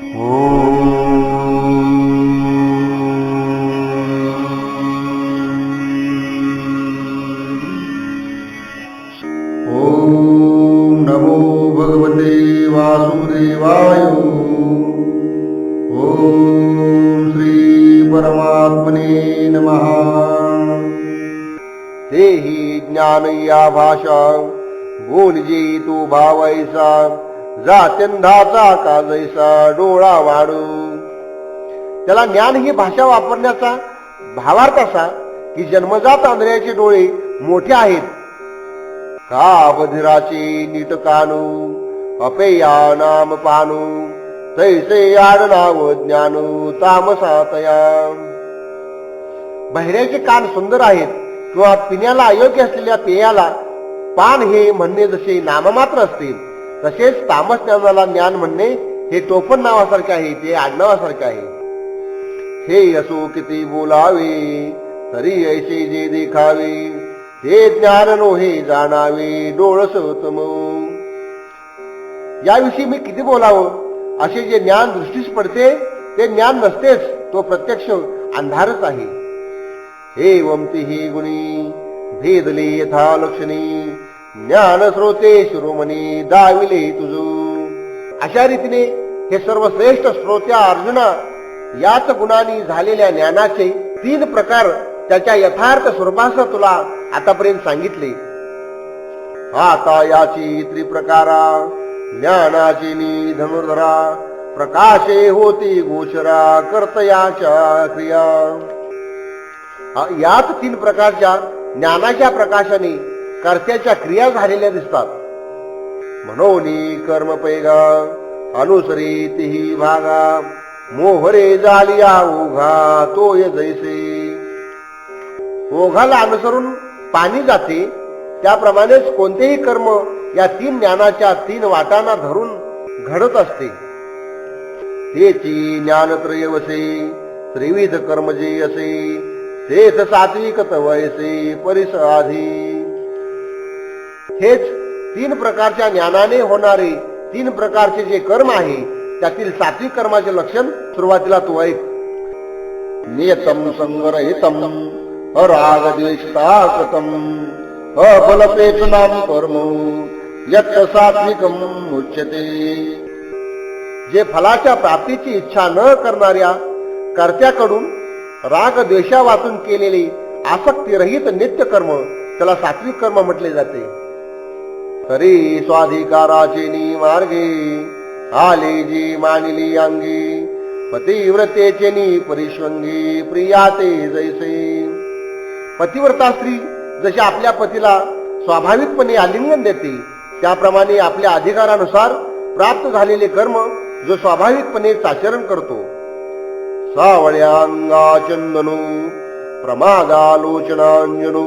ओम नमो भगवते वासुदेवाय। ओम श्री परमात्मने नमः। तेहि ज्ञान या भाषा बोलजे तू भावैसा, जात्यंधाचा का जैसा डोळा वाढू। त्याला ज्ञान ही भाषा वापरण्याचा भावार्थ असा की जन्मजात आंधळ्याचे डोळे मोठे आहेत, का बधिराचे नीट कानू, अपेया नाम पानू, तैसे आडनाव ज्ञानू तामसातया। बहिऱ्याचे कान सुंदर आहेत किंवा पिण्याला अयोग्य असलेल्या पेयाला पान हे म्हणणे जसे नाममात्र असते, तसेच तामस ज्ञानाला ज्ञान म्हणणे हे टोपण नावासारखे आहे, ते आडनावासारखे आहे। हे असो किती बोलावे तरी ऐसे जे देखावे, हे ज्ञान नोहे जाणावे डोळसोतम। याविषयी मी किती बोलावं, असे जे ज्ञान दृष्टीस पडते ते ज्ञान नसतेच, तो प्रत्यक्ष अंधारच आहे। हे वमती ही गुणी भेदले यथा लक्षणी, ज्ञान श्रोते शिरोमणी दाविले तुझू। अशा रीतीने हे सर्व श्रेष्ठ श्रोत्या अर्जुना, याच गुणांनी झालेल्या ज्ञानाचे 3 प्रकार त्याच्या यथार्थ स्वरूपासह तुला आतापर्यंत सांगितले। आता याची त्रिप्रकारा ज्ञानाची धनुर्धरा, प्रकाशे होती गोचरा कर्तयाच्या क्रिया। याच 3 प्रकारच्या ज्ञानाच्या प्रकाशाने कर्त्याच्या क्रिया झालेल्या दिसतात। मनोनी कर्म पैगा अनुसरी भागा, मोहरे जालिया ओघा तोय जैसे। ओघाला अनुसरून पाणी जाते, त्याप्रमाणेच कोणतेही कर्म या 3 ज्ञानाच्या 3 वाटांना धरून घडत असते। तेची ज्ञानत्रय वसे त्रिविध कर्म जे असे, तेच सात्विक तवयसे परिसाधी। हेच 3 प्रकारच्या ज्ञानाने होणारे 3 प्रकारचे जे कर्म आहे, त्यातील सात्विक कर्माचे लक्षण सुरुवातीला तू ऐक। नियतम संग्रहितम अराग द्वेषता कृतम, अफलपेतनाम कर्म यत् सात्विकम उच्यते। जे फलाच्या प्राप्तीची इच्छा न करणाऱ्या कर्त्याकडून राग द्वेषा वाचून केलेले आसक्तीरहित नित्य कर्म, त्याला सात्विक कर्म म्हटले जाते। तरी स्वाधिकाराचे मार्गे आले जी मानिली अंगी, पतिव्रतेचे परिश्वंगी प्रियाते जैसे। पतिव्रता स्त्री जशी आपल्या पतीला स्वाभाविकपणे आलिंगन देते, त्याप्रमाणे आपल्या अधिकारानुसार प्राप्त झालेले कर्म जो स्वाभाविकपणेच आचरण करतो। सावळ्यांगा चंदनू प्रमादालोचनांजनू,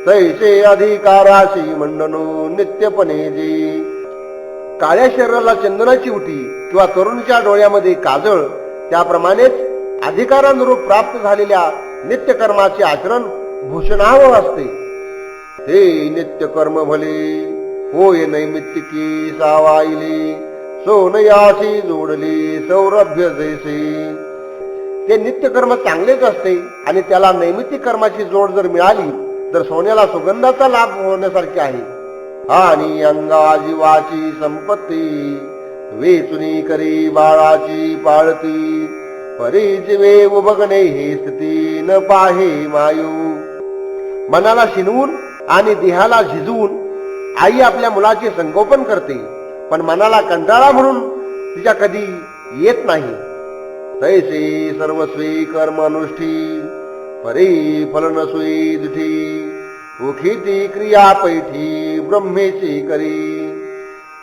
तैसे अधिकाराशी मंडनू नित्यपणे जी। काळ्या शरीराला चंदनाची उटी किंवा तरुणीच्या डोळ्यामध्ये काजळ, त्याप्रमाणेच अधिकारानुरूप प्राप्त झालेल्या नित्य कर्माचे आचरण भूषणावर असते। हे नित्य कर्म भले होय नैमित्तिकी सावाईले, सोनयाशी जोडले सौरभ्य जैसे। ते नित्य कर्म चांगलेच असते आणि त्याला नैमित्तिक कर्माची जोड जर मिळाली तर सोन्याला सुगंधाचा लाभ होण्यासारखे आहे। आणि अंगा जीवाची संपत्ती वेचुनी करी बाळाची पाळती, परीजीवे उभगणे ही स्थिती न पाहे मायू। मनाला शिनवून आणि देहाला झिजवून आई आपल्या मुलाचे संगोपन करते, पण मनाला कंटाळा म्हणून तिच्या कधी येत नाही। तैसे सर्वस्वी कर्म अनुष्ठी, परी फल नसुई दिठी, उखिती क्रिया पैठी ब्रह्मेची करी।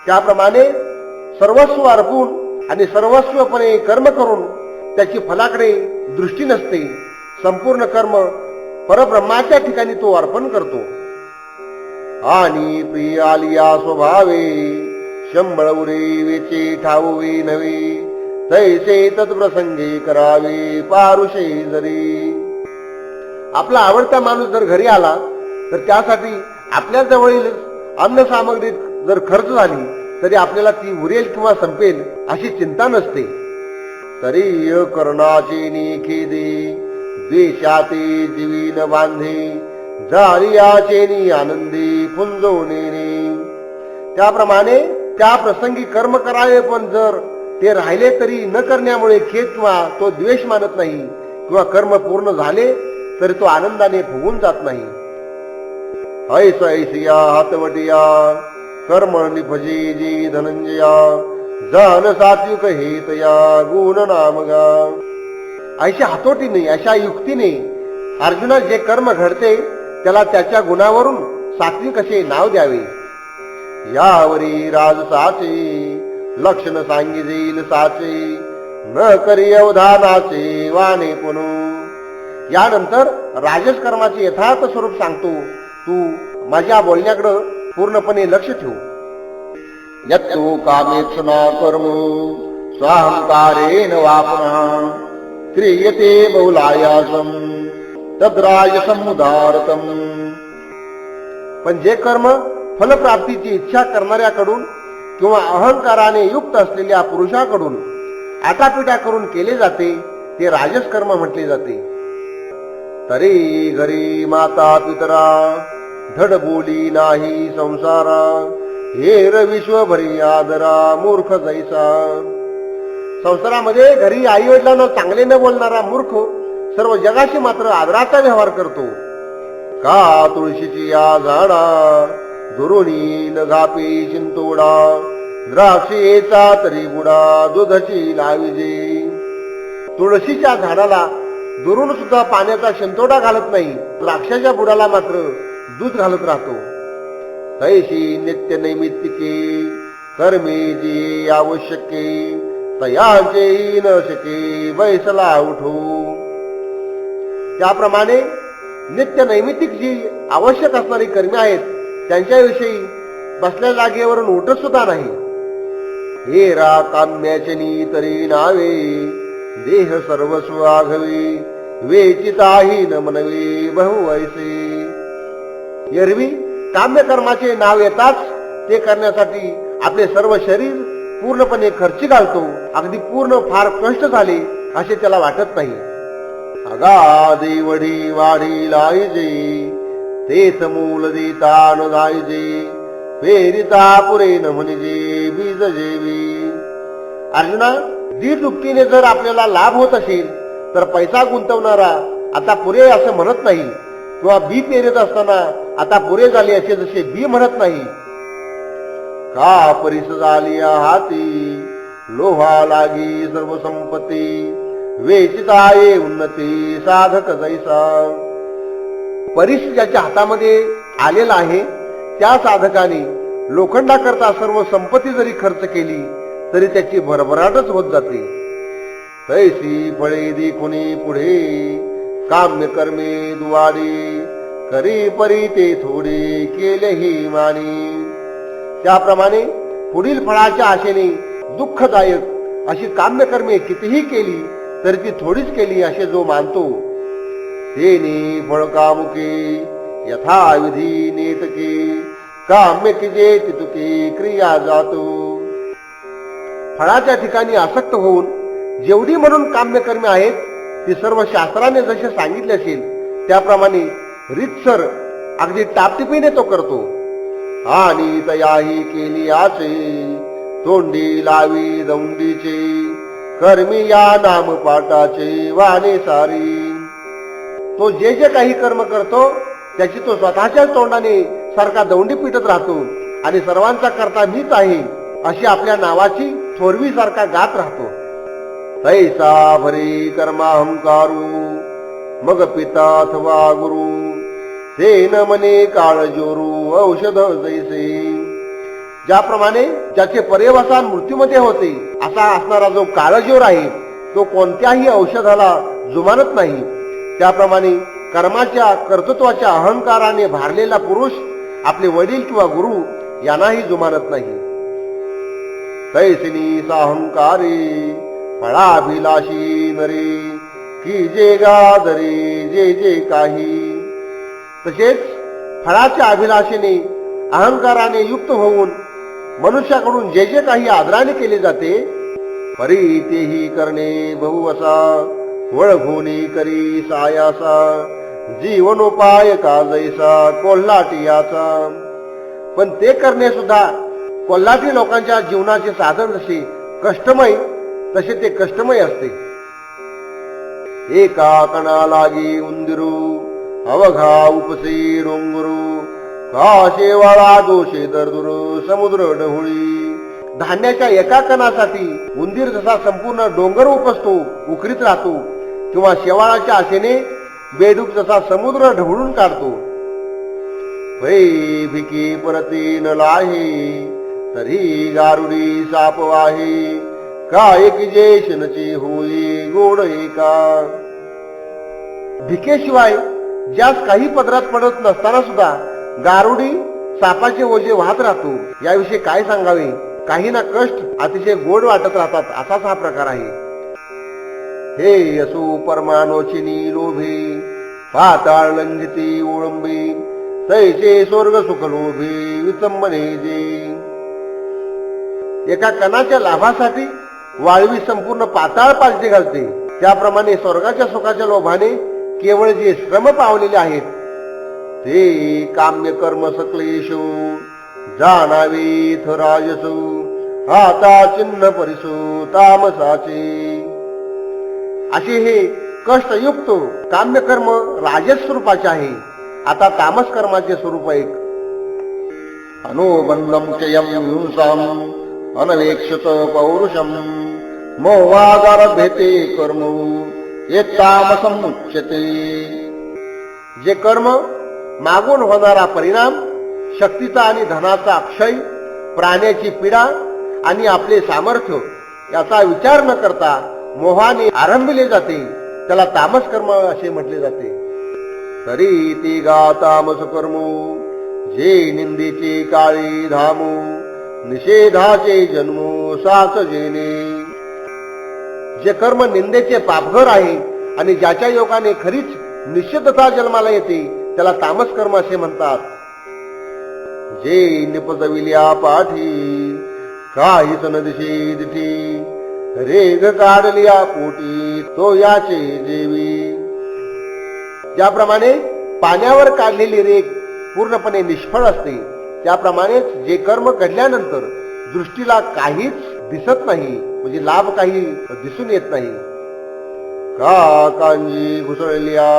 त्याप्रमाणे सर्वस्व अर्पून आणि सर्वस्वपणे कर्म करून त्याची फलाकडे दृष्टी नसते। संपूर्ण कर्म परब्रह्माच्या ठिकाणी तो अर्पण करतो। आणि प्रिय आलिया स्वभावे, शंभळ उरे वेचे ठाऊवे नवे, तैसे तत्प्रसंगी करावे पारुषे जरी। आपला आवडता माणूस जर घरी आला तर त्यासाठी आपल्या जवळील अन्न सामग्री जर खर्च झाली तरी आपल्याला ती उरेल किंवा संपेल अशी चिंता नसते। तरी कर्णाची निखिदी द्वेषाते जीवीन बांधे जारियाचे आनंदी पुंजवणे. त्याप्रमाणे त्या प्रसंगी कर्म करावे, पण जर ते राहिले तरी न करण्यामुळे खेद किंवा तो द्वेष मानत नाही, किंवा कर्म पूर्ण झाले तरी तो आनंदाने फुगून जात नाही. ऐस ऐसिया हातवटिया कर्म निभजे जी धनंजया जान सात्विक हेतया गुण नामगा. अशा हातोटीने, अशा युक्तीने अर्जुना जे कर्म घडते त्याला त्याच्या गुणावरून सात्विक असे नाव द्यावे. यावरी राजसाचे लक्षण सांगिजेल साचे न करी अवधानाचे वाणे पुनू. यानंतर राजस कर्माचे यथार्थ स्वरूप सांगतो. तू माझ्या बोलण्याकडे पूर्णपणे लक्ष ठेव. यत्तु कामेक्षणा कर्म स्वाहंकारेण वापना क्रियते बहुलायासम तद्राजसम उदारतम. पण जे कर्म फलप्राप्तीची इच्छा करणाऱ्याकडून किंवा अहंकाराने युक्त असलेल्या पुरुषाकडून आटापिटा करून केले जाते ते राजस कर्म म्हटले जाते. तरी घरी माता पितरा धड बोली नाही संसारा हेर विश्वभरी आदरा मूर्ख जैसा. संसारामध्ये घरी आई वडिलांना चांगले न बोलणारा मूर्ख सर्व जगाशी मात्र आदराचा व्यवहार करतो. का तुळशीची या झाडा दुरुणी न घापे चिंतोडा द्राक्षेचा तरी बुडा दुधची लाविजे. तुळशीच्या झाडाला दुरून सुद्धा पाण्याचा शिंतोडा घालत नाही, द्राक्षाच्या बुडाला मात्र दूध घालत राहतो. तैशी नित्य नैमित्तिके कर्मे जी आवश्यके तयाचे न शके बैसला उठो. त्याप्रमाणे नित्य नैमित्तिक जी आवश्यक असणारी कर्मे आहेत त्यांच्याविषयी बसल्या जागेवरून उठत सुद्धा नाही. हेरा काम्याचनी तरी नावे देह सर्वस्व आघवे वेचिताही न मनवे बहु ऐसे. एरवी काम्य कर्माचे नाव येताच ते करण्यासाठी आपले सर्व शरीर पूर्णपणे खर्ची घालतो. अगदी पूर्ण फार कष्ट झाले असे त्याला वाटत नाही. अगाधी वडी वाढी लायजे तेच मूल देता न जायजे फेरिता पुरे न म्हणजे बीज जेवी. अर्जुना, दीड दुपटीने जर आपल्याला लाभ होत असेल तर पैसा गुंतवणारा आता पुरे असं म्हणत नाही, किंवा बी पेरत असताना आता पुरे झाले असे जसे बी म्हणत नाही. का परिस झाली हाती लोहा लागी सर्व संपत्ती वेचिताये उन्नती साधक जैसा. परिस ज्याच्या हातामध्ये आलेला आहे त्या साधकाने लोखंडाकरता सर्व संपत्ती जरी खर्च केली तरी त्याची भरभराटच होत जाते. तैसी फळे देखुनी पुढे काम्य कर्मे दुवारी करी परी ते थोडे केलेही मानी. त्याप्रमाणे पुढील फळाच्या आशेने दुःखदायक अशी काम्य कर्मे कितीही केली तरी ती थोडीच केली असे जो मानतो तेने फळ कामुके यथाविधी नेतके काम्य किजे तितुके क्रिया जातो. फळाच्या ठिकाणी आसक्त होऊन जेवढी म्हणून काम्य कर्मे आहेत ती सर्व शास्त्राने जसे सांगितले असेल त्याप्रमाणे रीतसर अगदी टापटिपीने तो करतो. आणि तयाही केली आचे तोंडी लावी दौंडीचे कर्मी या नाम पाठाचे वाणे सारी. तो जे जे काही कर्म करतो त्याची तो स्वतःच्या तोंडाने सारखा दौंडी पिटत राहतो आणि सर्वांचा करता मीच आहे अशी आपल्या नावाची थोरवी सारखा गात राहतो. तैसा भरी कर्माहंकारू मग पिता अथवा गुरु ते न मने काळ जोरू औषध जैसे. ज्याप्रमाणे ज्याचे पर्यवसान मृत्यूमध्ये होते असा असणारा जो काळजोर आहे तो कोणत्याही औषधाला जुमानत नाही, त्याप्रमाणे कर्माच्या कर्तृत्वाच्या अहंकाराने भारलेला पुरुष आपले वडील किंवा गुरु यांनाही जुमानत नाही. तैसिनी साहंकारे फळाभिलाषी नरे की जे गादरे जे जे काही. तसेच फळाच्या अभिलाषेने अहंकाराने युक्त होऊन मनुष्याकडून जे जे काही आदराने केले जाते परी तेही करणे बहुवसा वळघोनी करी सायासा जीवनोपाय का जैसा कोल्हाटियाचा. पण ते करणे सुद्धा कोल्हाटी लोकांच्या जीवनाचे साधन जसे कष्टमय तसे ते कष्टमय असते. एका कणा लागी उंदिरू अवघा उपसे रोंगरू का शेवाळा दोषे दरदुरू समुद्र ढवळी. धान्याच्या एका कणासाठी उंदीर जसा संपूर्ण डोंगर उपसतो उकरीत राहतो किंवा शेवाळाच्या आशेने बेडूक जसा समुद्र ढवळून काढतो. वै भिकी परती न लाहे तरी गारुडी साप वाहे का एक जेशनची होई गोड एका. भिकेशिवाय ज्यास काही पदरात पडत नसताना सुद्धा गारुडी सापाचे ओझे वाहत राहतो. याविषयी काय सांगावे. काही ना कष्ट अतिशय गोड वाटत राहतात असाच हा प्रकार आहे. हे असो परमानोचिनी लोभे पाताळ लंघिती ओळंबे तैसे स्वर्ग सुख लोभे विचंबने जे. एका कणाच्या लाभासाठी वाळवी संपूर्ण पाताळ पालटी घालते. त्याप्रमाणे स्वर्गाच्या सुखाच्या लोभाने केवळ जे श्रम पावलेले आहेत ते काम्य कर्म सकलेशो जाणावे राजसो आता चिन्ह परिसो तामसाचे. असे हे कष्टयुक्त काम्य कर्म राजस स्वरूपाचे आहे. आता तामस कर्माचे स्वरूप एक. अनोबंधम चयम हिंसाम अनवेक्षत पौरुषम मोहागार भेटे कर्म तामसम उच्यते. जे कर्म मागून होणारा परिणाम शक्तीचा आणि धनाचा अक्षय प्राण्याची पीडा आणि आपले सामर्थ्य याचा विचार न करता मोहाने आरंभिले जाते त्याला तामस कर्म असे म्हटले जाते. तरी ती गा तामस कर्म जे निंदेचे काळी धामो निषेधाचे जन्मो साच जेने. जे कर्म निंदेचे पापघर आहे आणि ज्याच्या योगाने खरीच निषेधता जन्माला येते त्याला तामस कर्म असे म्हणतात. जे निपजविल्या पाठी काहीच न दिशे दिठी रेग काढलिया पोटी तो याचे जेवी. ज्याप्रमाणे पाण्यावर काढलेली रेग पूर्णपणे निष्फळ असते त्याप्रमाणेच जे कर्म घडल्यानंतर दृष्टीला काहीच दिसत नाही म्हणजे लाभ काही दिसून येत नाही. का कांजी घुसळलिया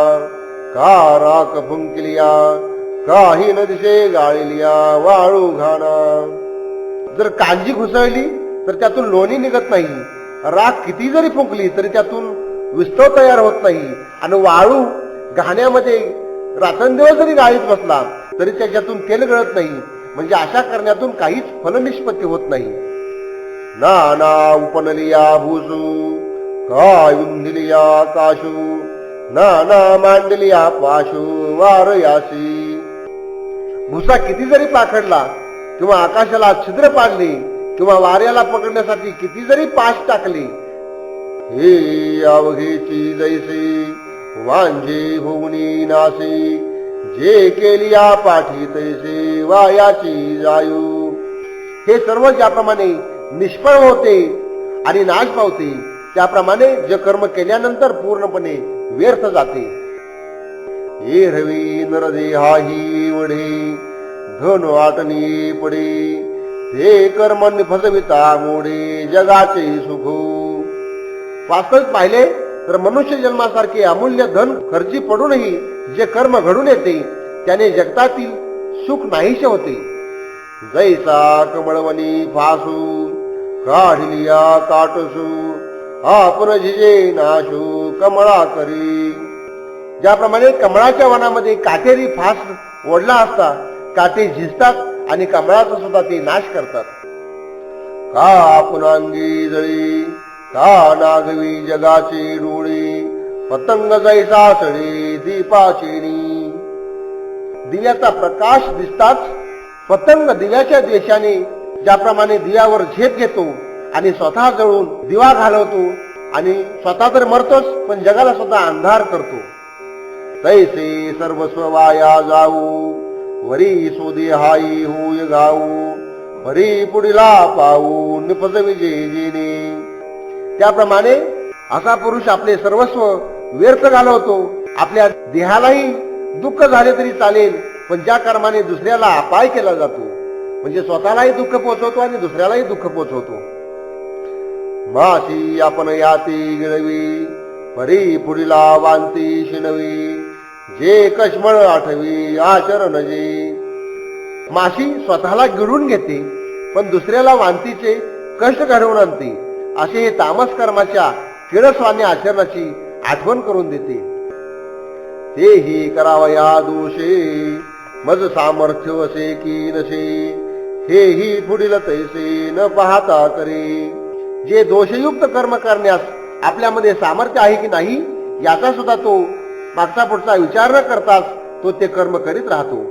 का राख फुंकलिया काही न दिसे गाळलिया वाळू घाणा. जर कांजी घुसळली तर त्यातून लोणी निघत नाही. राख किती जरी फुंकली तरी त्यातून विस्तव तयार होत नाही. आणि वाळू घाण्यामध्ये रात्रंदिवस जरी गाळीत बसला तरी त्याच्यातून तेल गळत नाही. म्हणजे अशा करण्यातून काहीच फलनिष्पत्ती होत नाही. नाना उपनलिया भूसू काय उंदिलिया काशू नाना मांडलिया पाशू वार यासी. भुसा किती जरी पाखडला किंवा आकाशाला छिद्र पाडले किंवा वाऱ्याला पकडण्यासाठी किती जरी पाश टाकले हे अवघेची जैसे वांझे होऊनी नासे जे केलिया पाठी तैसे वायाची जायू. हे सर्व ज्याप्रमाणे निष्फळ होते आणि नाश पावते त्याप्रमाणे जे कर्म केल्यानंतर पूर्णपणे व्यर्थ जाते. हे रवी नरदेहाही वडे धन वाटणी पडे हे कर्म फसविता मोडे जगाचे सुख. वास्तविक पाहिले तर मनुष्य जन्मासारखे अमूल्य धन खर्ची पडूनही जे कर्म घडून येते त्याने जगतातील सुख नाहीसे होते. जैसा कमळवनी फासू काढलिया काटसू आपण झिजे नाशू कमळा करी. ज्याप्रमाणे कमळाच्या वनामध्ये काटेरी फास ओढला असता काटे झिजतात आणि कमळाचा सुद्धा ते नाश करतात. का पुनांगी जळी का नागवी जगाचे डोळे पतंग जैसा सळे दीपाचेनी. दिव्याचा प्रकाश दिसताच पतंग दिव्याच्या द्वेषाने ज्याप्रमाणे दिव्यावर झेप घेतो आणि स्वतः जळून दिवा घालवतो आणि स्वतः तर मरतोच पण जगाला सुद्धा अंधार करतो तैसे सर्वस्व वाया जाऊ वरी सोदे हाई होय गाऊ वरी पुढीला पाऊ निपज विजय जेणे. त्याप्रमाणे असा पुरुष आपले सर्वस्व व्यर्थ घालवतो. आपल्या देहालाही दुःख झाले तरी चालेल, पण ज्या कर्माने दुसऱ्याला अपाय केला जातो, म्हणजे स्वतःलाही दुःख पोचवतो आणि दुसऱ्यालाही दुःख पोचवतो. माशी आपण याती गिळवी, परी पुढीला वांती शिनवी, जे कश्मळ आठवी आचरण जे. माशी स्वतःला गिळून घेते, पण दुसऱ्याला वांतीचे कष्ट घडवून आणते. असे हे तामस कर्माच्या किळसवाने आचरणाची आठवण करून देते. तेही करावया दोषे, मज सामर्थ्य असे की नसे, हेही पुढील तैसे न पाहता करे. जे दोषयुक्त कर्म करण्यास आपल्यामध्ये सामर्थ्य आहे की नाही याचा सुद्धा तो मागचा पुढचा विचार न करताच तो ते कर्म करीत राहतो.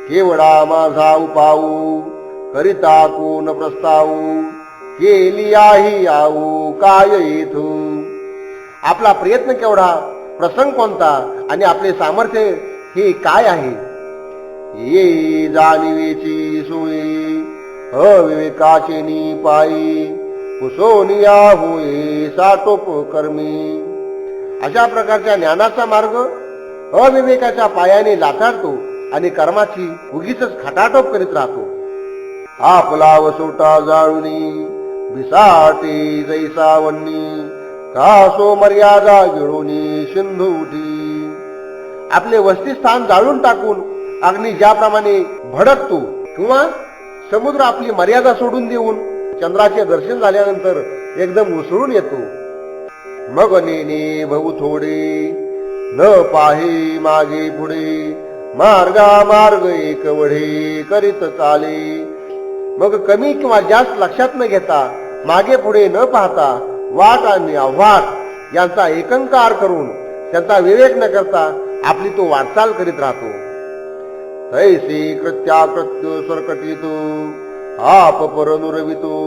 केवळा माझा उपाऊ, करिता कोण प्रस्तावू, केली आहे आऊ काय येथू. आपला प्रयत्न केवढा, प्रसंग कोणता आणि आपले सामर्थ्य हे काय आहे. ये जाणीवेची सोयी, अविवेकाचे निपायी, कुसोनिया होय साटोप कर्मी. अशा प्रकारच्या ज्ञानाचा मार्ग अविवेकाच्या पायाने लाथाडतो आणि कर्माची उगीच खटाटोप करीत राहतो. आपला वसोटा जाळुनी, बिसाटे जैसा वन्नी, कासो मर्यादा गिळूनी सिंधू उठी. आपले वस्तीस्थान जाळून टाकून अग्नी ज्याप्रमाणे भडकतो किंवा समुद्र आपली मर्यादा सोडून देऊन चंद्राचे दर्शन झाल्यानंतर एकदम उसळून येतो. मग नेने भाऊ थोडे, न पाहे मागे पुढे, मार्गा मार्ग एक वढे करीत चाले. मग कमी किंवा जास्त लक्षात न घेता, मागे पुढे न पाहता, वाट आणि अव्वाट यांचा एकंकार करून त्यांचा विवेक न करता आपली तो वाटचाल करीत राहतो. तैसे कृत्याकृत्य सरकटितो, आप परनुरवितो,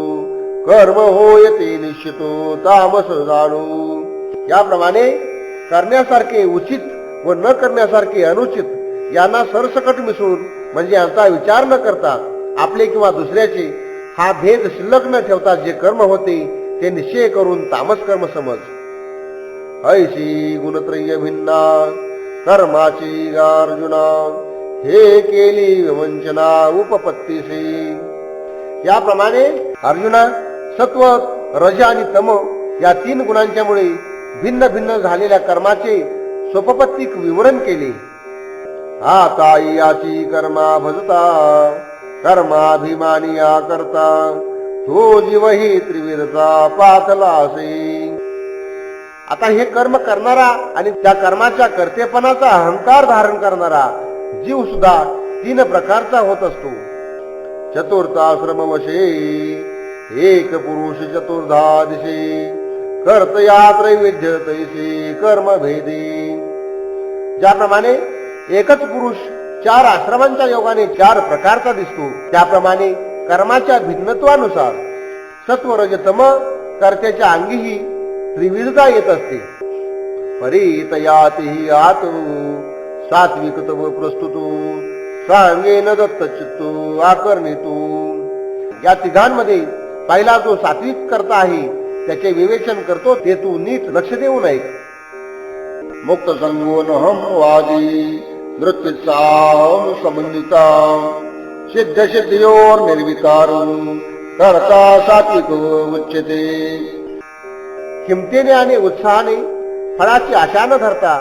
कर्म होयते निश्चितो तामस जाणू. याप्रमाणे करण्यासारखे उचित व न करण्यासारखे अनुचित यांना सरसकट मिसळून, म्हणजे यांचा विचार न करता आपले किंवा दुसऱ्याचे हा भेद शिल्लक न ठेवता जे कर्म होते ते निश्चय करून तामस कर्म समज. ऐशी गुणत्रय भिन्ना कर्माची अर्जुना, हे केली वंचना उपपत्तीसी. याप्रमाणे अर्जुना, सत्व रज आणि तम या तीन गुणांच्यामुळे भिन्न भिन्न झालेल्या कर्माचे सोपपत्तिक विवरण केले. आता याची कर्मा भजता, कर्माभिमानिया करता, तो जीवही त्रिविधचा पातला असे. आता हे कर्म करणारा आणि त्या कर्माच्या कर्तेपणाचा अहंकार धारण करणारा जीव सुद्धा तीन प्रकारचा होत असतो. चतुर्थाश्रम वशे, एक पुरुष चतुर्धा दिशे, कर्तया त्रैविध्य तैसे कर्म भेदी. ज्याप्रमाणे एकच पुरुष चार आश्रमांच्या योगाने चार प्रकारचा दिसतो, त्याप्रमाणे कर्माच्या भिन्नत्वानुसार सत्वरजतम कर्त्याच्या अंगीही त्रिविधता येत असते. परितयातिही आत सात्विकतव प्रस्तुतो, सांगेन दत्त चित्तो आकर्णितो. या तिघांमध्ये पहिला जो सात्विक करता आहे त्याचे विवेचन करतो ते तू नीट लक्ष देऊ नये. मुक्त संगोनहम वादी नृत्युत्साह समन्विता, सिद्ध सिद्धियोर निर्विकारून करता सात्विक उच्यते. किमतीने आणि उत्साहाने फळाची आशा न धरता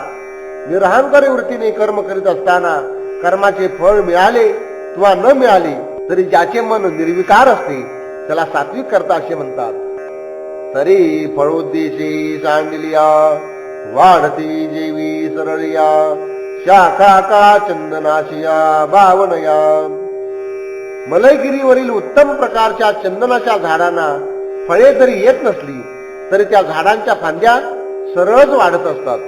निरहंकारी वृत्तीने कर्म करीत असताना कर्माचे फळ मिळाले किंवा न मिळाले तरी ज्याचे मन निर्विकार असते त्याला सात्विक करता असे म्हणतात. तरी फळोद्देशी सांडलिया, वाढती जेवी सरळिया, शाखा का चंदनाशिया बावनया. मलयगिरीवरील उत्तम प्रकारच्या चंदनाच्या झाडांना फळे जरी येत नसली तरी त्या झाडांच्या फांद्या सरळच वाढत असतात.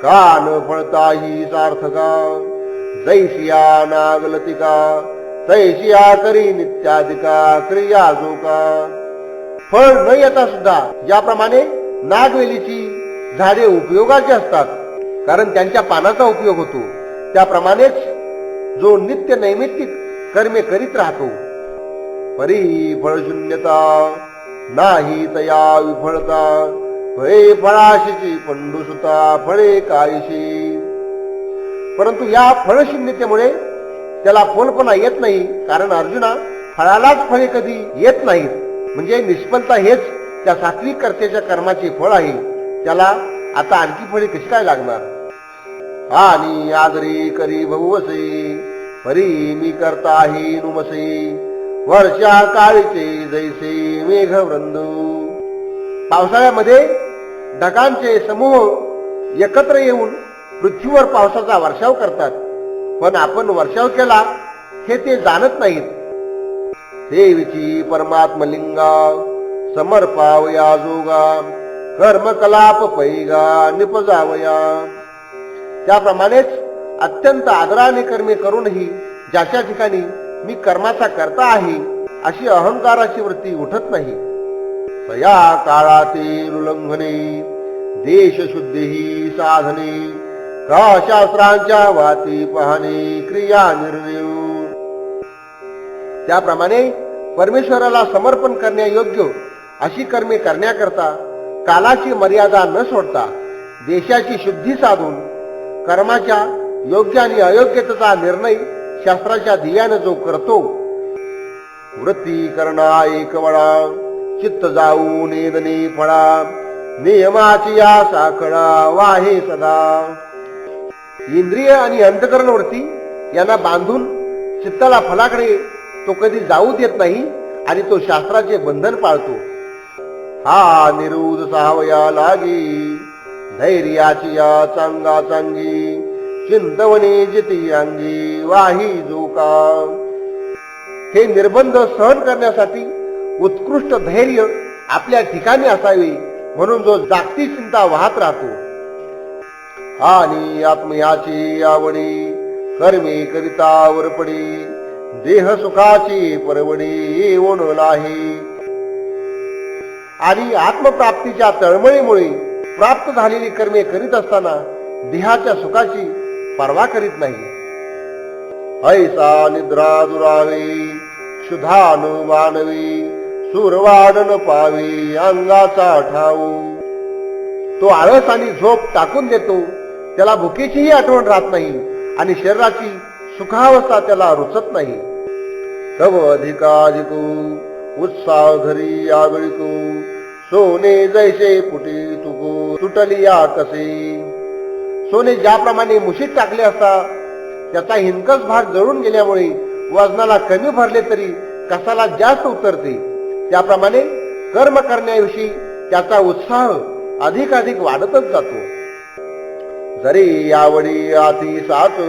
का न फळताही सार्थका, जैसिया नागलतिका, तैसिया करी नित्याधिका क्रिया जोका. फळ न येता सुद्धा ज्याप्रमाणे नागवेलीची झाडे उपयोगाची असतात कारण त्यांच्या पानाचा उपयोग होतो, त्याप्रमाणेच जो नित्य नैमित्तिक कर्मे करीत राहतो. परी फळशून्यता नाही तया विफळता, फळे फळाशीची पंडुसुता, फळे कायशी. परंतु या फळशून्यतेमुळे त्याला फलपणा येत नाही, कारण अर्जुना फळालाच फळे कधी येत नाहीत. म्हणजे निष्फलता हेच त्या सात्विक कर्त्याच्या कर्माचे फळ आहे. त्याला आता आणखी फळे कशी काय लागणार. आणि आदरी करी बहुवसे, परी मी करता ही नुमसे, वर्षा काळीचे जैसे मेघवृंदू. पावसाळ्यामध्ये ढगांचे समूह एकत्र येऊन पृथ्वीवर पावसाचा वर्षाव करतात, पण आपण वर्षाव केला हे ते जाणत नाहीत. देवीची परमात्मलिंगा, समर्पावया जोगा, कर्मकलाप पैगा निपजावया. त्याप्रमाणेच अत्यंत आदराने कर्मे करूनही ज्याच्या ठिकाणी मी कर्माचा करता आहे अशी अहंकाराची वृत्ती उठत नाही. तया काळातील उल्लंघने, देशशुद्धी साधने, का शास्त्रांच्या वाती पाहणे, क्रिया निर्णय. त्याप्रमाणे परमेश्वराला समर्पण करण्यायोग्य अशी कर्मे करण्याकरता कालाची मर्यादा न सोडता देशाची शुद्धी साधून कर्माच्या योग्य आणि अयोग्यतेचा निर्णय शास्त्राच्या धियाने जो करतो, वृत्ती करणा एक वळा, चित्त जाऊ नेदने फळा, नियमाची या साखळा वाहे सदा. इंद्रिय आणि अंतकरण वृत्ती यांना बांधून चित्ताला फलाकडे तो कधी जाऊ देत नाही आणि तो शास्त्राचे बंधन पाळतो. हा निरुद सहावया लागी, धैर्याची या चांगा चांगी, चिंतवणे जिती अंगी वाही जोका. हे निर्बंध सहन करण्यासाठी उत्कृष्ट धैर्य आपल्या ठिकाणी असावे, म्हणून जो जागती चिंता वाहत राहतो. आणि आत्मयाची आवडी, कर्मे करिता वरपडी, देह सुखाची परवडी ओढला आहे. आणि आत्मप्राप्तीच्या तळमळीमुळे प्राप्त झालेली कर्मे करीत असताना देहाच्या सुखाची पर्वा करीत नाही. ऐसा निद्रा दुरावे, क्षुधानु मानवी, सुरवाडन पावी अंगाचा ठाऊ. तो आळस आणि झोप टाकून देतो, त्याला भुकेचीही आठवण राहत नाही आणि शरीराची सुखावस्था त्याला रुचत नाही. तव अधिकाधिको उत्साह धरी आविळको, सोने जैसे पुटी तुको तुटली या कसे. सोने ज्याप्रमाणे मुशीत टाकले असता त्याचा हिनकस भाग जळून गेल्यामुळे वजनाला कमी भरले तरी कसाला जास्त उतरते, त्याप्रमाणे कर्म करण्याविषयी त्याचा उत्साह अधिकाधिक वाढतच जातो. जरी आवडी आती साचू,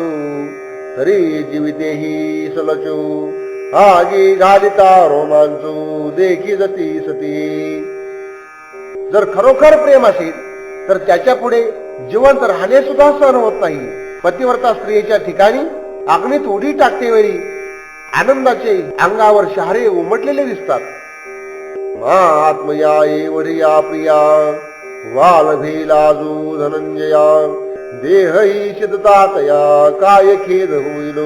तरी जीवितेही सलचू, आगी घालिता रोमांचू देखी जती सती. जर खरोखर प्रेम असेल तर त्याच्या पुढे जिवंत राहणे सुद्धा सहन होत नाही. पतिव्रता स्त्रियेच्या ठिकाणी अग्नीत उडी टाकतेवेळी आनंदाचे अंगावर शहारे उमटलेले दिसतात. आत्मया एवढिया प्रिया, वालभीलाजू धनंजया, देहही शिदता तया काय खेद होईल.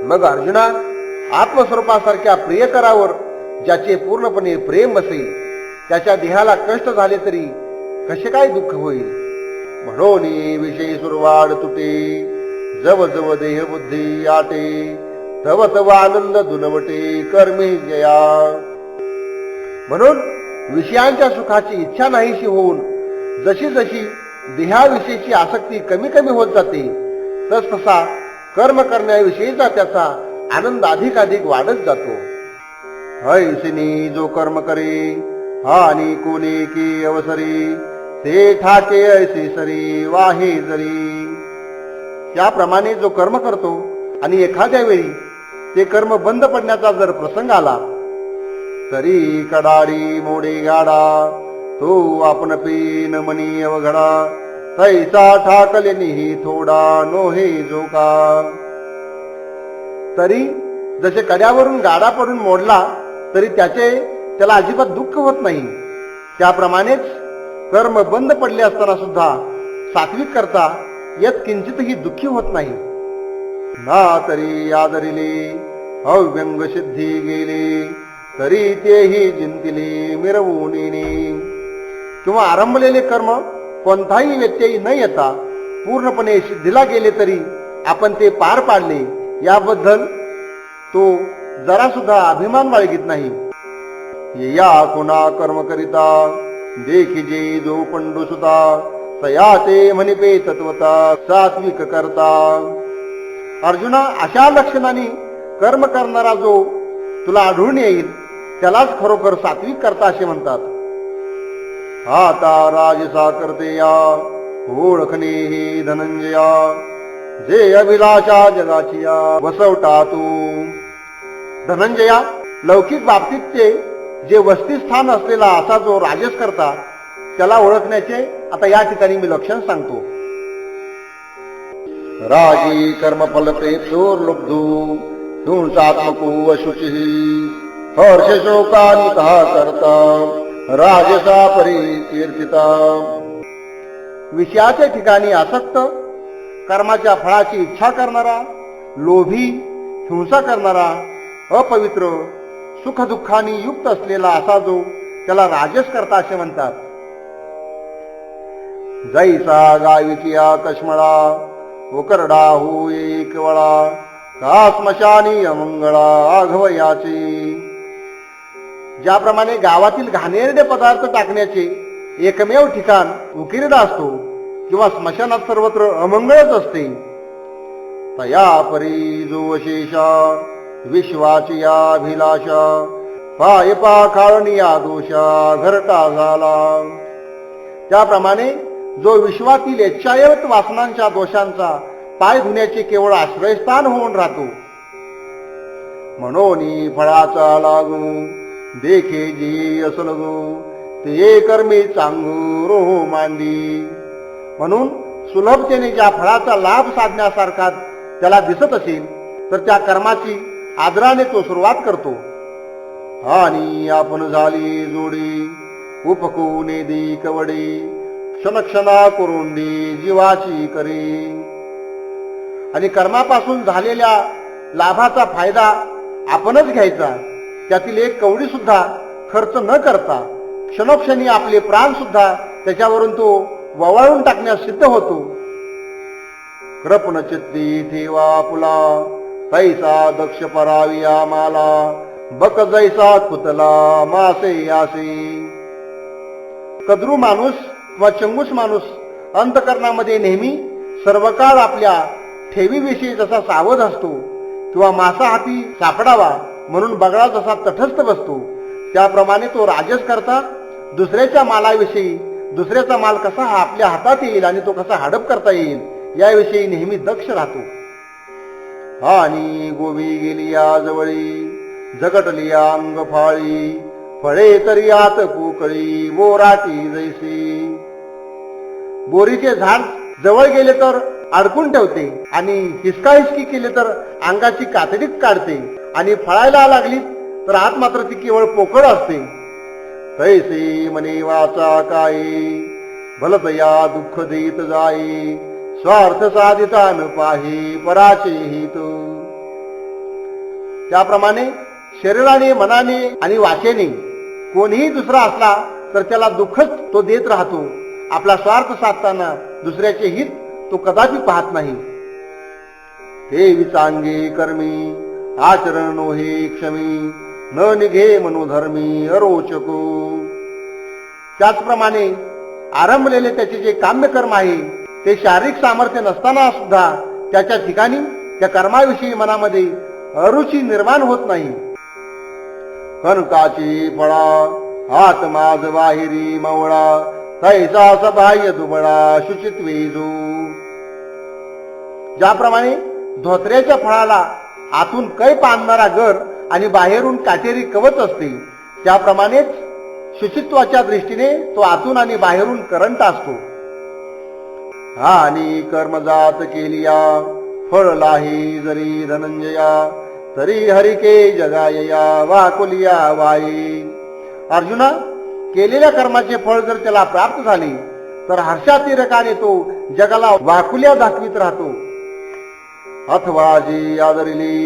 मग अर्जुना, आत्मस्वरूपासारख्या प्रियकरावर ज्याचे पूर्णपणे प्रेम बसेल त्याच्या देहाला कष्ट झाले तरी कसे काय दुःख होईल. म्हणून विषयी सुरवाड तुटे, जव जव देह बुद्धी आटे, तव तव आनंद दुनवटे कर्मे जया. म्हणून विषयांच्या सुखाची इच्छा नाहीशी होऊन जशी जशी देहाविषयीची आसक्ती कमी कमी होत जाते, तस तसा कर्म करण्याविषयीचा त्याचा आनंद अधिकाधिक वाढत जातो. ऐसिनी जो कर्म करे, हानी कोणी की अवसरी, ते ठाके ऐसे सरी वाहे जरी. त्याप्रमाणे जो कर्म करतो आणि एखाद्या वेळी ते कर्म बंद पडण्याचा जर प्रसंग आला, तरी कडारी मोडे गाडा, तो आपण पेन मनी अवघडा, तैसा ठाकलेनी थोडा नोहे जोका. तरी जसे कड्यावरून गाडा पडून मोडला तरी त्याला अजिबात दुःख होत नाही, त्याप्रमाणेच कर्म बंद पडले असताना सुद्धा सात्विक करता यात किंचितही दुःखी होत नाही. ना तरी आदरिले अव्यंग सिद्धी गेले, तरी तेही जिंतिले मिरवून किंवा आरंभलेले कर्म कोणताही व्यत्यय न येता पूर्णपणे सिद्धीला गेले तरी आपण ते पार पाडले याबद्दल तो जरा सुद्धा अभिमान बाळगीत नाही। या कोणा कर्म करिता देखिजे जो पंडू सुता तया ते म्हणिपे तत्वता सात्विक करता। अर्जुना, अशा लक्षणाने कर्म करणारा जो तुला आढळून येईल त्यालाच खरोखर सात्विक करता असे म्हणतात। आता राजसा करते या ओळखणे हे धनंजया जे अभिलाषा जगाची या वसवटा तू। धनंजया, लौकिक बाबतीतचे जे वस्तीस्थान असलेला असा जो राजस करता त्याला ओळखण्याचे आता या ठिकाणी मी लक्षण सांगतो। राजी कर्मफल प्रेप्सोर लुब्धू हिंसात्मको अशुचि हर्ष शोकानितः करता राजसा परिकीर्तिता। विषयाच्या ठिकाणी आसक्त, कर्माच्या फळाची इच्छा करणारा, लोभी, हिंसा करणारा, अपवित्र, सुखदुःखाने युक्त असलेला असा जो त्याला राजस करता असे म्हणतात। जैसा गावीची आकश्मळा उकरडा हो एक वळा का स्मशानी अमंगळा आघवयाची। ज्याप्रमाणे गावातील घाणेरडे पदार्थ टाकण्याचे एकमेव ठिकाण उकिरडा असतो किंवा स्मशानात सर्वत्र अमंगळच असते, तया परी जो अशेषा विश्वाची या अभिलाषा पाय पाखाळणी या दोषा घरटा झाला। त्याप्रमाणे जो विश्वातील इच्छायत वासनांच्या दोषांचा पाय धुण्याचे केवळ आश्रयस्थान होऊन राहतो, म्हणून फळाचा लागू देखे जी असलगो ते कर्मे चांगू रोह मांडी। म्हणून सुलभतेने ज्या फळाचा लाभ साधण्यासारखा त्याला दिसत असेल तर त्या कर्माची आदराने तो सुरुवात करतो। आणि आपण झाली जोडी उपकुने दी कवडी क्षणक्षणा करुंडी जीवाची करी। आणि कर्मापासून झालेल्या लाभाचा फायदा आपणच घ्यायचा, त्यातील एक कवडी सुद्धा खर्च न करता क्षणोक्षणी आपले प्राण सुद्धा त्याच्यावरून तो ववाळून टाकण्यास सिद्ध होतो। कृपण चित्ती ठेवा पुला तैसा दक्ष परावी आम्हाला बक जैसा कुतला मासे आसे। कद्रू माणूस किंवा चंगूस माणूस अंतकरणामध्ये नेहमी सर्व काळ आपल्या ठेवीविषयी जसा सावध असतो किंवा मासा हाती सापडावा म्हणून बगळा जसा तटस्थ बसतो, त्याप्रमाणे तो राजस करता दुसऱ्याच्या मालाविषयी, दुसऱ्याचा माल कसा आपल्या हातात येईल आणि तो कसा हडप करता येईल याविषयी नेहमी दक्ष राहतो। आणि गोवी गेली या जवळी जगटली अंग फाळी फळे तरी आत पोकळी बोराटी जैसी। बोरीचे झाड जवळ गेले तर अडकून ठेवते आणि हिसकाहिसकी केले तर अंगाची कातडीच काढते आणि फळायला लागली तर आत मात्र ती केवळ पोकळ असते। तैसे मने वाचा काही भलतया दुःख देत जाई स्वार्थ साधिता न पाही पराचे हित। त्याप्रमाणे शरीराने, मनाने आणि वाचेने कोणीही दुसरा असला तर त्याला दुःखच तो देत राहतो। आपला स्वार्थ साधताना दुसऱ्याचे हित तो कदापि पाहत नाही। ते विचांगे कर्मी आचरण नोहे क्षमी न निघे मनोधर्मी अरोचको। त्याचप्रमाणे आरंभलेले त्याचे जे काम्य कर्म आहे ते शारीरिक सामर्थ्य नसताना सुद्धा त्याच्या ठिकाणी त्या कर्माविषयी मनामध्ये अरुची निर्माण होत नाही। कणकाची फळा हात माझ बाहेरी मवळा तैसा सबाह्य दुबळा शुचित्वे जो। ज्याप्रमाणे धोत्र्याच्या फळाला आतून कैप आणणारा गर आणि बाहेरून काटेरी कवच असते, त्याप्रमाणेच शुचित्वाच्या दृष्टीने तो आतून आणि बाहेरून करंट असतो। आणि कर्मजात केलिया फळ लाही जरी धनंजया तरी हरिके जगायया वाकुलिया वाई। अर्जुना, केलेल्या कर्माचे फळ जर त्याला प्राप्त झाले तर हर्षातिरेकाने तो जगाला वाकुल्या दाखवित राहतो। अथवा जी आदरिली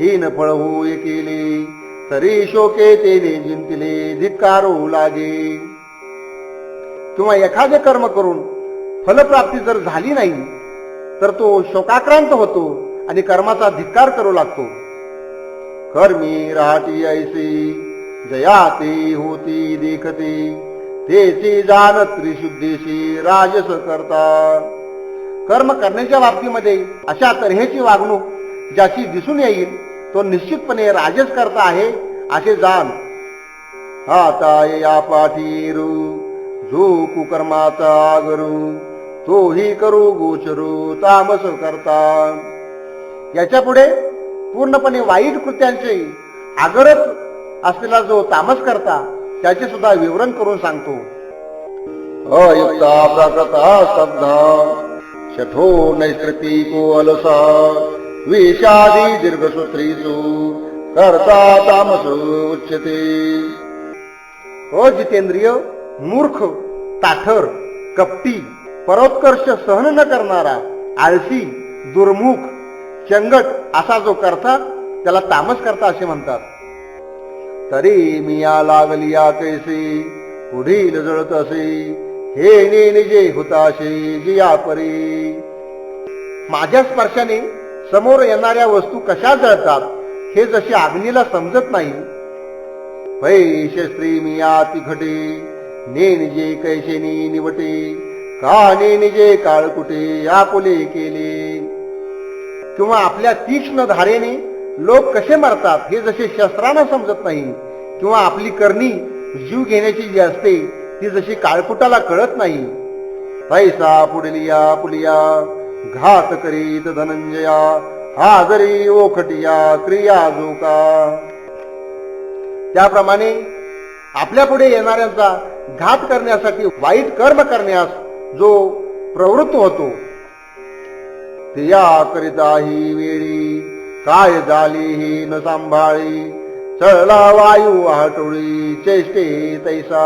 हीन फळ होय केली तरी शोके तेने जिंकले धिक्कारू लागे. किंवा एखादे कर्म करून फलप्राप्ती जर झाली नाही तर तो शोकाक्रांत होतो आणि कर्माचा धिक्कार करू लागतो. कर्मी राहती ऐसी जयाते होती देखते तेची जाण त्रिशुद्धीशी राजस करता. कर्म करण्याच्या बाबतीमध्ये अशा तऱ्हेची वागणूक ज्याची दिसून येईल तो निश्चितपणे राजस करता आहे असे जाण. आता या पाठीरू जो कुकर्माचा आगरू तोही करू गोचरू तामस करता. याच्या पुढे पूर्णपणे वाईट कृत्यांचे आगरच असलेला जो तामस करता त्याचे सुद्धा विवरण करून सांगतो. अयुक्ता प्राकृता स्तब्धा शठो नैसृतिको अलसा विषादी दीर्घसूत्रीसु करता तामस उच्यते. जितेंद्रिय, मूर्ख, ताठर, कपटी, परोत्कर्ष सहन न करणारा, आळसी, दुर्मुख, चंगट असा जो करता त्याला तामस करता असे म्हणतात. तरी मिया लागलिया कैसे पुढील जळत असे हे निजे हुताशे जिया परी. माझ्या स्पर्शाने समोर येणाऱ्या वस्तू कशा जळतात हे जसे अग्नीला समजत नाही. पैश स्त्री मिया तिखटे निजे कैशेनी निवटे का निजे काळकुटे आपुले केले. किंवा आपल्या तीक्ष्ण धारेने लोक कसे मरतात हे जसे शस्त्रांना समजत नाही किंवा आपली करणी जीव घेण्याची जी असते ती जशी काळकुटाला कळत नाही. पैसा पुढलिया पुलिया घात करीत धनंजया हाजरी ओखटिया क्रिया जोका. त्याप्रमाणे आपल्या पुढे येणाऱ्यांचा घात करण्यासाठी वाईट कर्म करण्यास जो प्रवृत्त होतो त्या करिता ही वेळी काय झाली ही न सांभाळी चळला वायू आटोळी चेष्टे तैसा.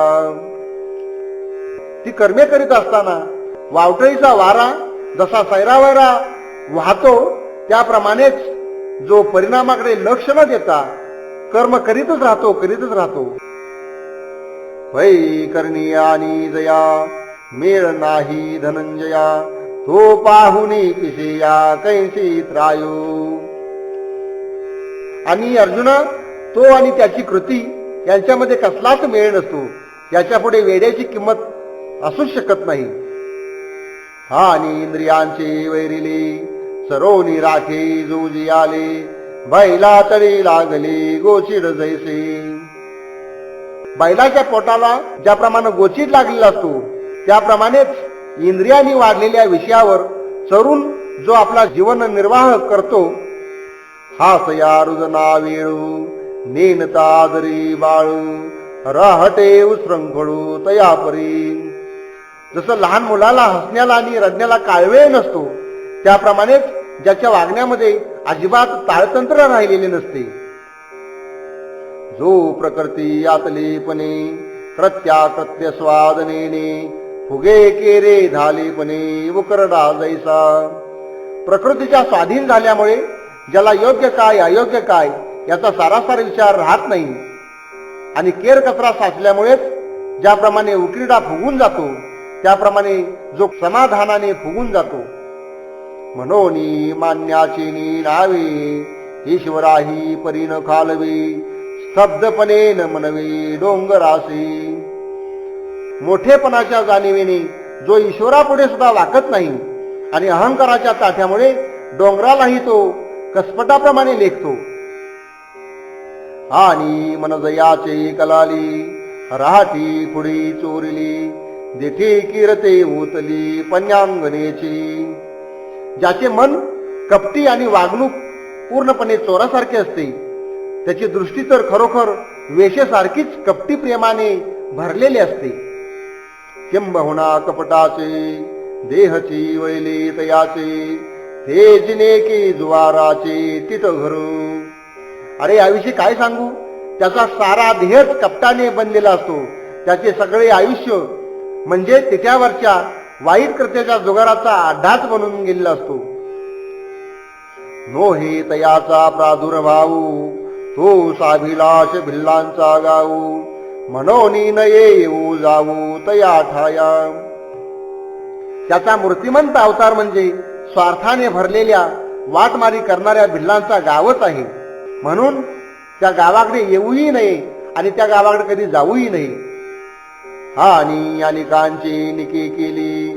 ती कर्मे करीत असताना वावटळीचा वारा जसा सैरावैरा वाहतो त्याप्रमाणेच जो परिणामाकडे लक्ष न देता कर्म करीतच राहतो. वै करणी आणि जया मेळ नाही धनंजया तो पाहुनी पिशेया कैसी त्रायू. आणि अर्जुन, तो आणि त्याची कृती यांच्यामध्ये कसलाच मेळ नसतो. याच्या पुढे वेड्याची किंमत असूच शकत नाही. आणि इंद्रियांचे वैरिले सरोनी राखे जोजी आले बैला तरी लागले गोचिड जैसे. बैलाच्या पोटाला ज्याप्रमाणे गोचिड लागलेला असतो त्याप्रमाणेच इंद्रियांनी वाढलेल्या विषयावर चरून जो आपला जीवन निर्वाह करतो हासया रुजना वेळू नेनता दरी बाळू राहटे उसृंखळू तयापरी. जसं लहान मुलाला हसण्याला आणि रडण्याला काळवेळ नसतो त्याप्रमाणेच ज्याच्या वागण्यामध्ये अजिबात ताळतंत्र राहिलेले नसते. जो प्रकृती आतलेपणे प्रत्याकृत्य स्वादनेने फुगे केरे झालेपणे उकरडा जैसा. प्रकृतीच्या स्वाधीन झाल्यामुळे ज्याला योग्य काय अयोग्य काय याचा सारासार विचार राहत नाही आणि केर कचरा साचल्यामुळेच ज्याप्रमाणे उकिरडा फुगून जातो त्याप्रमाणे जो समाधानाने फुगून जातो. म्हणून मान्याची नावे ईश्वराही परीन खालवे स्तब्धपणे न मनवे डोंगरासी. मोठेपणाच्या जाणीवेने जो ईश्वरापुढे सुद्धा वाकत नाही आणि अहंकाराच्या ताठ्यामुळे डोंगरालाही तो कसपटाप्रमाणे लेखतो. आणि मनजयाचे कलाली राहटी पुढी चोरली देठी किरते ओतली पंजांगणेची. ज्याचे मन कपटी आणि वागणूक पूर्णपणे चोरासारखे असते त्याची दृष्टी तर खरोखर वेशेसारखीच कपटी प्रेमाने भरलेली असते. किंबहुना कपटाचे देहची वैले तयाचे हे जिने की जुवाराचे तिट घरू. अरे याविषयी काय सांगू, त्याचा सारा देहच कपटाने बनलेला असतो. त्याचे सगळे आयुष्य म्हणजे तिच्यावरच्या वाईट कृत्याच्या जुगाराचा अड्डाच बनून गेलेला असतो. नो हे तयाचा प्रादुर्भाव तो साभिलाष भिल्लांचा गाऊ, मनोनी नये येऊ जाऊ तया ठाया. त्याचा मूर्तिमंत अवतार म्हणजे स्वार्थाने भरलेल्या वाटमारी करणाऱ्या भिल्लांचा गावच आहे. म्हणून त्या गावाकडे येऊही नये आणि त्या गावाकडे कधी जाऊही नये. आणि अनेकांची निके केली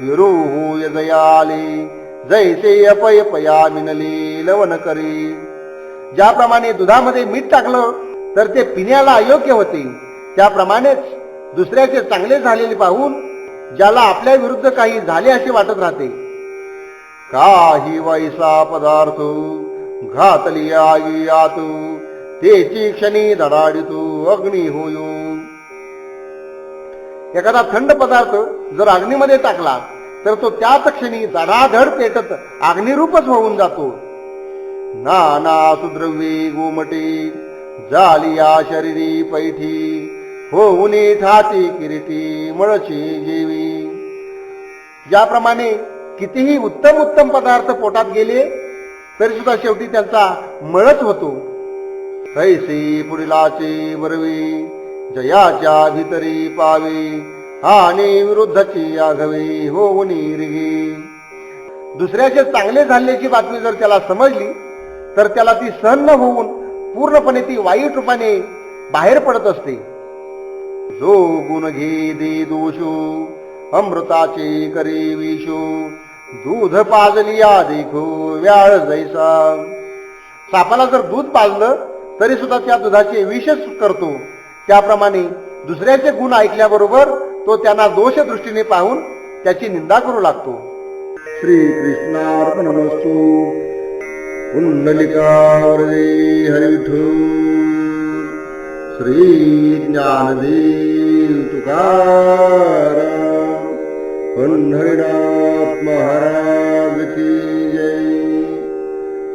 विरोहू यजयाले, जैसे अपय पया मिनले लवण करी. ज्याप्रमाणे दुधामध्ये मीठ टाकलं तर ते पिण्याला अयोग्य होते, त्याप्रमाणेच दुसऱ्याचे चांगले झालेले पाहून ज्याला आपल्या विरुद्ध काही झाले असे वाटत राहते. काही वैसा पदार्थ घातली आई आतू, तेची क्षणी धडाडितो अग्नी होयो. एखादा थंड पदार्थ जर अग्नीमध्ये टाकला तर तो त्याच क्षणी धडाधड पेटत अग्निरूपच होऊन जातो. नाना सुद्रव्ये गोमटे, जालिया शरीरी पैठी, होऊनी ठाती किरीटी मळची जेवी. ज्याप्रमाणे कितीही उत्तम उत्तम पदार्थ पोटात गेले तरी सुद्धा शेवटी त्यांचा मळच होतो, तैसे पुढीलाचे वरवी, जयाच्या भीतरी पावे, आणि विरुद्धची आघवे होऊनी रिगे. दुसऱ्याचे चांगले झाल्याची बातमी जर त्याला समजली तर त्याला ती सहन न होऊन पूर्णपणे ती वाईट रूपाने बाहेर पडत असते. जो गुण घे दे दोषो, अमृताचे करे विषो, दूध पाजलिया देखो व्याळ जैसा. सापाला जर दूध पाजलं तरी सुद्धा त्या दुधाचे विषच करतो, त्याप्रमाणे दुसऱ्याचे गुण ऐकल्याबरोबर तो त्यांना दोष दृष्टीने पाहून त्याची निंदा करू लागतो. श्री कृष्णार्पणमस्तु. कुंडलिकावरदे हरिविठ्ठल. श्री ज्ञानदेव तुकाराम. पंढरीनाथ महाराज की जय.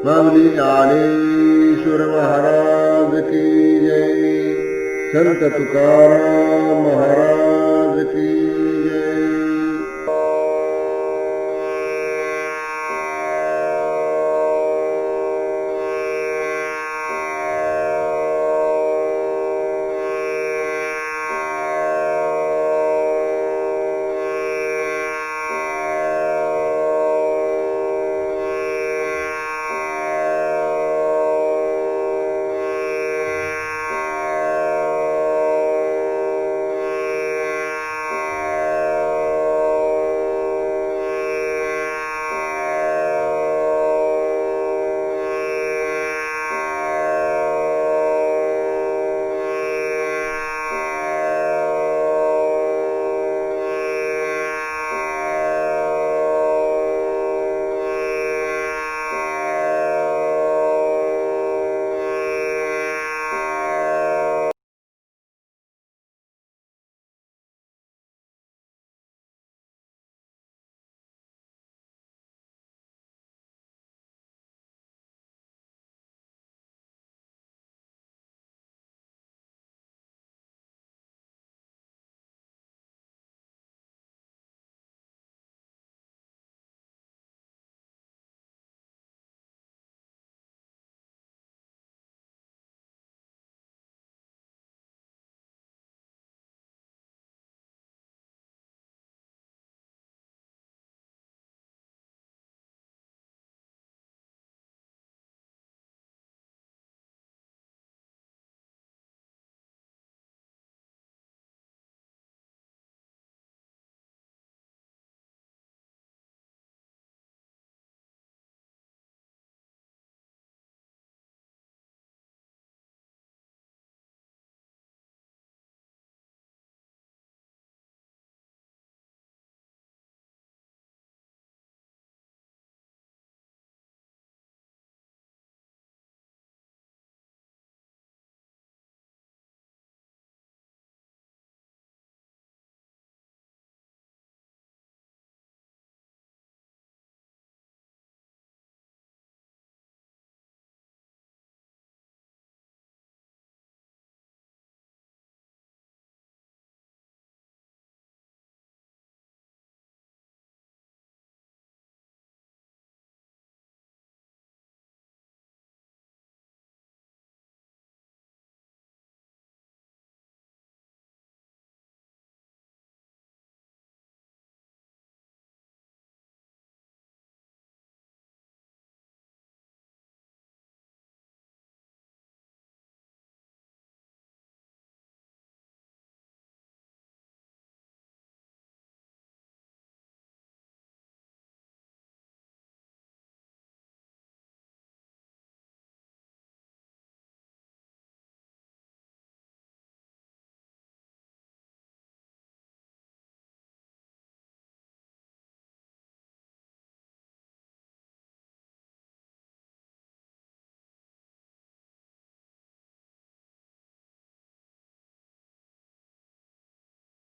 माऊली ज्ञानेश्वर महाराज की जय. संत तुकाराम